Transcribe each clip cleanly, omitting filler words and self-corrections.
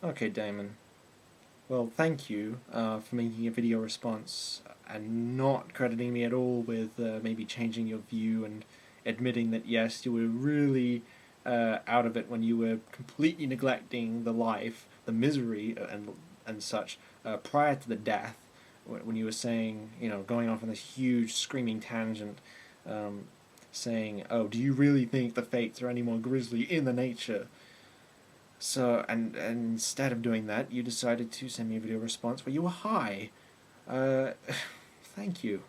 Okay, Damon. Well, thank you for making a video response and not crediting me at all with maybe changing your view and admitting that yes, you were really out of it when you were completely neglecting the life, the misery, and such prior to the death. When you were saying, going off on this huge screaming tangent, um, saying, "Oh, do you really think the fates are any more grisly in the nature?" So, and instead of doing that, you decided to send me a video response where you were high. Uh, Thank you.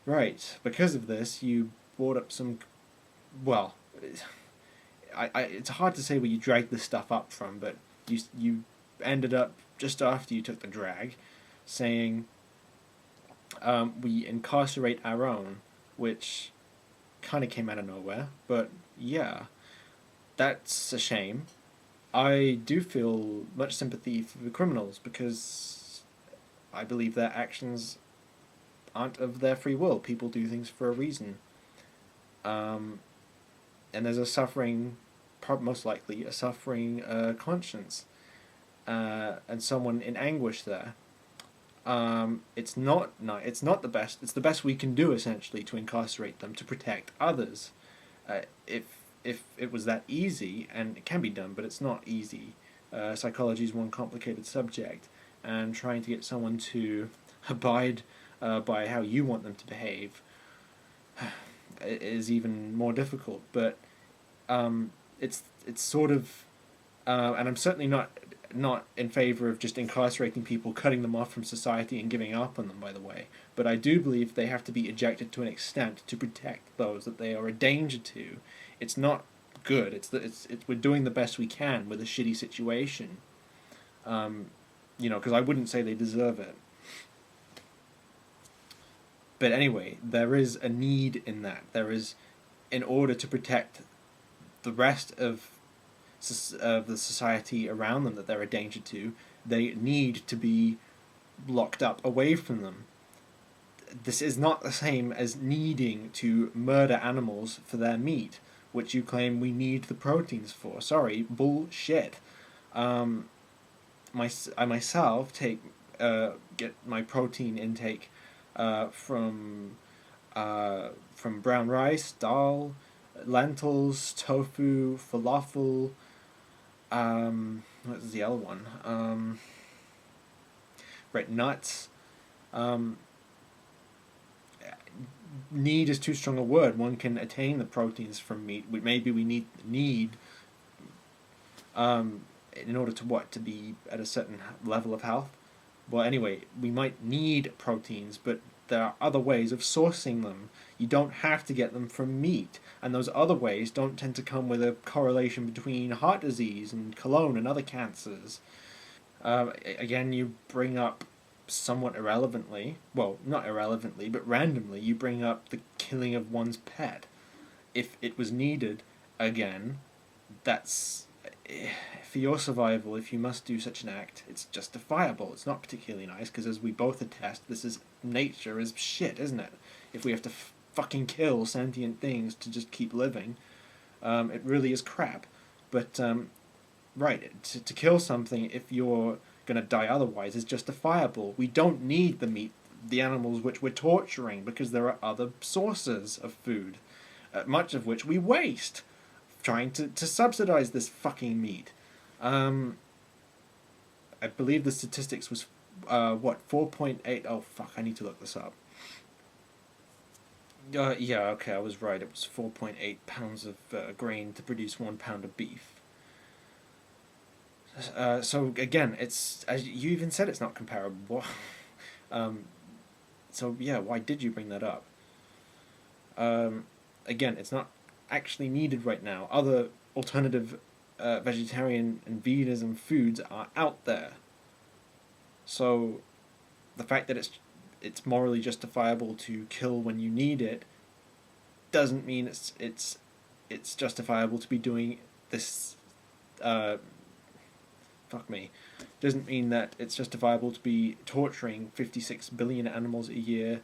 Right, because of this, you brought up some. Well, it's hard to say where you dragged this stuff up from, but you ended up just after you took the drag, saying we incarcerate our own, which kind of came out of nowhere. But yeah, that's a shame. I do feel much sympathy for the criminals because I believe their actions aren't of their free will. People do things for a reason. Um, and there's a suffering, most likely, a suffering conscience and someone in anguish there. It's not the best. It's the best we can do essentially to incarcerate them to protect others. If it was that easy, and it can be done, but it's not easy. Psychology is one complicated subject, and trying to get someone to abide by how you want them to behave is even more difficult. But it's sort of, and I'm certainly not in favor of just incarcerating people, cutting them off from society, and giving up on them. By the way, but I do believe they have to be ejected to an extent to protect those that they are a danger to. It's not good. We're doing the best we can with a shitty situation. Because I wouldn't say they deserve it. But anyway, there is a need in that. There is, in order to protect the rest of the society around them that they're a danger to, they need to be locked up away from them. This is not the same as needing to murder animals for their meat, which you claim we need the proteins for. Sorry, bullshit. Um, I myself get my protein intake from brown rice, dal, lentils, tofu, falafel. What's the other one? Right, nuts. Um, Need is too strong a word. One can attain the proteins from meat. Maybe we need in order to what, to be at a certain level of health. Well, anyway, we might need proteins, but there are other ways of sourcing them. You don't have to get them from meat, and those other ways don't tend to come with a correlation between heart disease and colon and other cancers. Again, you bring up somewhat irrelevantly, well, not irrelevantly, but randomly, you bring up the killing of one's pet. If it was needed, again, that's for your survival. If you must do such an act, it's justifiable. It's not particularly nice because, as we both attest, this is nature is shit, isn't it? If we have to fucking kill sentient things to just keep living, it really is crap. But right, to kill something if you're gonna die otherwise is justifiable. We don't need the meat, the animals which we're torturing, because there are other sources of food, much of which we waste trying to subsidize this fucking meat. Um, I believe the statistics was, 4.8. Oh, fuck, I need to look this up. Yeah, okay, I was right. It was 4.8 pounds of grain to produce 1 pound of beef. So again, it's, as you even said, it's not comparable. um, so yeah, why did you bring that up? Um, Again, it's not actually needed right now. Other alternative vegetarian and veganism foods are out there. So the fact that it's morally justifiable to kill when you need it doesn't mean it's justifiable to be doing this. Fuck me. Doesn't mean that it's justifiable to be torturing 56 billion animals a year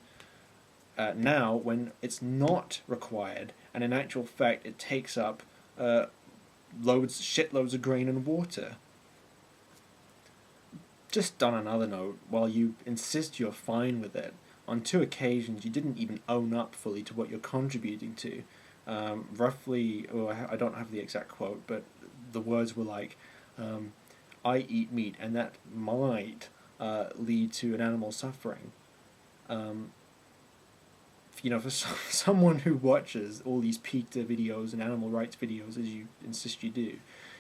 now when it's not required, and in actual fact it takes up shitloads of grain and water. Just on another note, while you insist you're fine with it, on 2 occasions you didn't even own up fully to what you're contributing to. Roughly, I don't have the exact quote, but the words were like, I eat meat, and that might lead to an animal suffering. Um, for someone who watches all these PETA videos and animal rights videos, as you insist you do,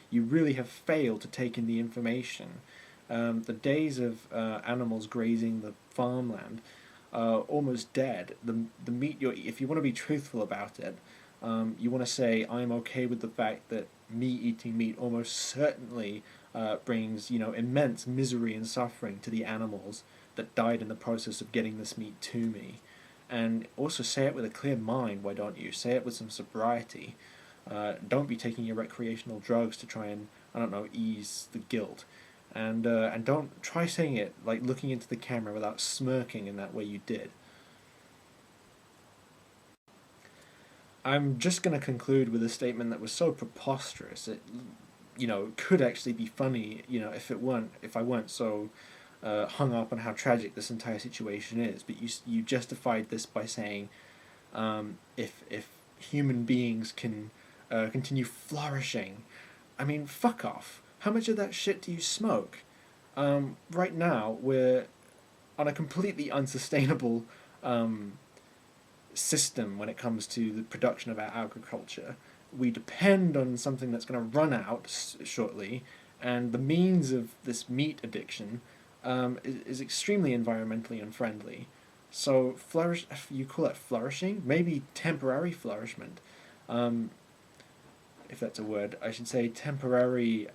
you really have failed to take in the information. The days of animals grazing the farmland are almost dead. The meat if you want to be truthful about it, you want to say, I'm okay with the fact that me eating meat almost certainly brings immense misery and suffering to the animals that died in the process of getting this meat to me. And also say it with a clear mind, why don't you? Say it with some sobriety. Don't be taking your recreational drugs to try and, I don't know, ease the guilt. And don't try saying it like looking into the camera without smirking in that way you did. I'm just going to conclude with a statement that was so preposterous it, could actually be funny, if I weren't so hung up on how tragic this entire situation is. But you justified this by saying, if human beings can continue flourishing, I mean, fuck off. How much of that shit do you smoke? Right now, we're on a completely unsustainable system when it comes to the production of our agriculture. We depend on something that's going to run out shortly, and the means of this meat addiction is extremely environmentally unfriendly. So you call it flourishing? Maybe temporary flourishment. If that's a word, I should say temporary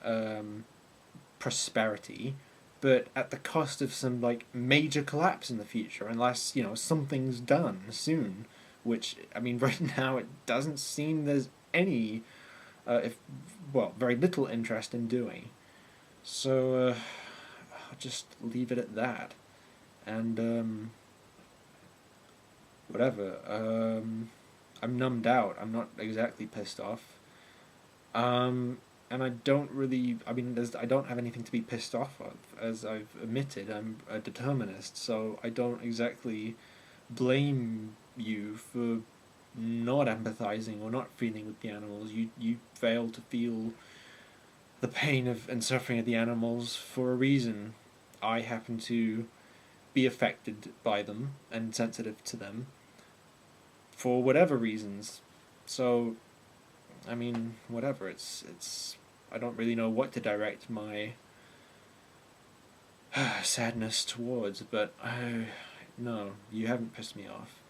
prosperity, but at the cost of some major collapse in the future, unless something's done soon. Which, I mean, right now it doesn't seem there's any, very little interest in doing. So I'll just leave it at that, and whatever. I'm numbed out. I'm not exactly pissed off. And I don't really. I mean, I don't have anything to be pissed off of, as I've admitted. I'm a determinist, so I don't exactly blame you for not empathizing or not feeling with the animals. You fail to feel the pain of and suffering of the animals for a reason. I happen to be affected by them and sensitive to them for whatever reasons. So, I mean, whatever. It's. I don't really know what to direct my sadness towards, but no, you haven't pissed me off.